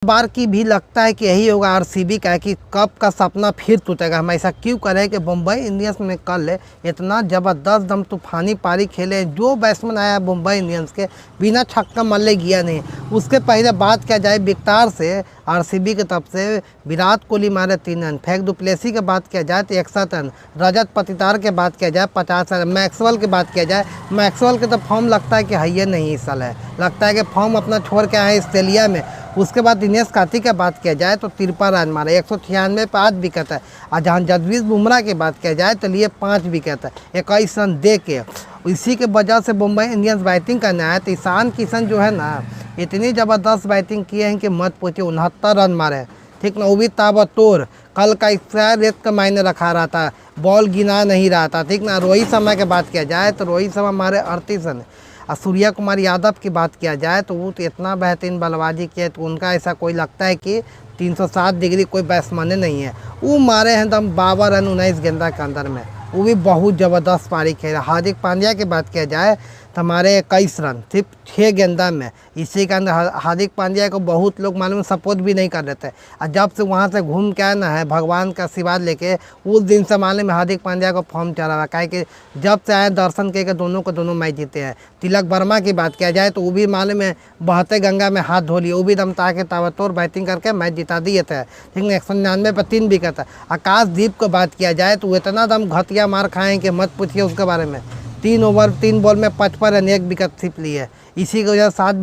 बार की भी लगता है कि यही होगा आरसीबी का, कि कप का सपना फिर टूटेगा। हम ऐसा क्यों करें कि मुंबई इंडियंस ने कल इतना ज़बरदस्त दम तूफानी पारी खेले। जो बैट्समैन आया मुंबई इंडियंस के बिना छक्का मल्ले गया नहीं। उसके पहले बात किया जाए विक्टार से, आरसीबी की तरफ से विराट कोहली मारे 3 रन, फैफ डु प्लेसी की बात किया जाए तो 61 रन, रजत पाटीदार की बात किया जाए 50 रन, मैक्सवेल की बात किया जाए, मैक्सवेल के तो फॉर्म लगता है कि है नहीं इस साल है, लगता है कि फॉर्म अपना छोड़ के आए ऑस्ट्रेलिया में। उसके बाद दिनेश कार्तिक की बात किया जाए तो 53 रन मारे, 196 पे 8 विकेट है। और जहाँ जसप्रीत बुमराह की बात किया जाए तो लिए 5 विकेट है, 21 रन दे के। इसी के वजह से मुंबई इंडियंस बैटिंग करने आया तो ईशान किशन जो है ना, इतनी ज़बरदस्त बैटिंग किए हैं कि मत पूछिए। 69 रन मारे, ठीक ना, वो भी ताबड़तोड़। कल का एक्स्ट्रा रेत का मायने रखा रहा था, बॉल गिना नहीं रहा था, ठीक ना। रोहित शर्मा की बात किया जाए तो रोहित शर्मा मारे 38 रन। और सूर्या कुमार यादव की बात किया जाए तो वो तो इतना बेहतरीन बल्लेबाजी किया, तो उनका ऐसा कोई लगता है कि 307 डिग्री कोई बैट्समैन नहीं है। वो मारे हैं दम 52 रन 19 गेंदा के अंदर में, वो भी बहुत ज़बरदस्त पारी खेला। हार्दिक पांड्या की बात किया जाए तो हमारे 21 रन सिर्फ 6 गेंदा में। इसी के अंदर हार्दिक पांड्या को बहुत लोग मालूम सपोर्ट भी नहीं कर रहे थे। और जब से वहाँ से घूम के आया ना है भगवान का आशीर्वाद लेके, उस दिन से मालूम हार्दिक पांड्या को फॉर्म चला रहा है। कि जब से आए दर्शन के दोनों को दोनों मैच जीते हैं। तिलक वर्मा की बात किया जाए तो वो भी मालूम है बहते गंगा में हाथ धो लिए, वो भी दम ताके ताबड़तोड़ बैटिंग करके मैच जिता दिए थे, ठीक है। 199 पर 3 विकेट है। आकाशदीप को बात किया जाए तो वो इतना दम घटिया मार खाए कि मत पूछिए उसके बारे में। 3 ओवर 3 बॉल में 55 रन 1 विकेट सिर्फ लिए। इसी की वजह से 7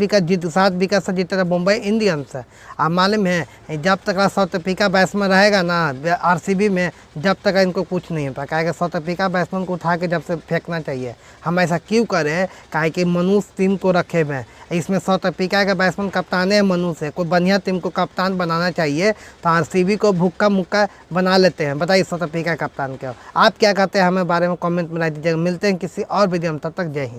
विकेट से जीते थे मुंबई इंडियंस है। अब मालूम है जब तक साउथ अफ्रीका बैट्समैन रहेगा ना आरसीबी में, जब तक इनको कुछ नहीं होता। काहे कि साउथ अफ्रीका बैट्समैन को उठा के जब से फेंकना चाहिए। हम ऐसा क्यों करें, काहे कि मनुष्य टीम को रखे हुए हैं, इसमें साउथ अफ्रीका का बैट्समैन कप्तान है मनुष्य है। कोई बढ़िया टीम को कप्तान बनाना चाहिए तो आरसीबी को भुक्का मुक्का बना लेते हैं। बताइए साउथ अफ्रीका कप्तान क्या। आप क्या कहते हैं हमें बारे में कमेंट में राय दीजिएगा। मिलते हैं किसी और वीडियो में, तब तक जय हिंद।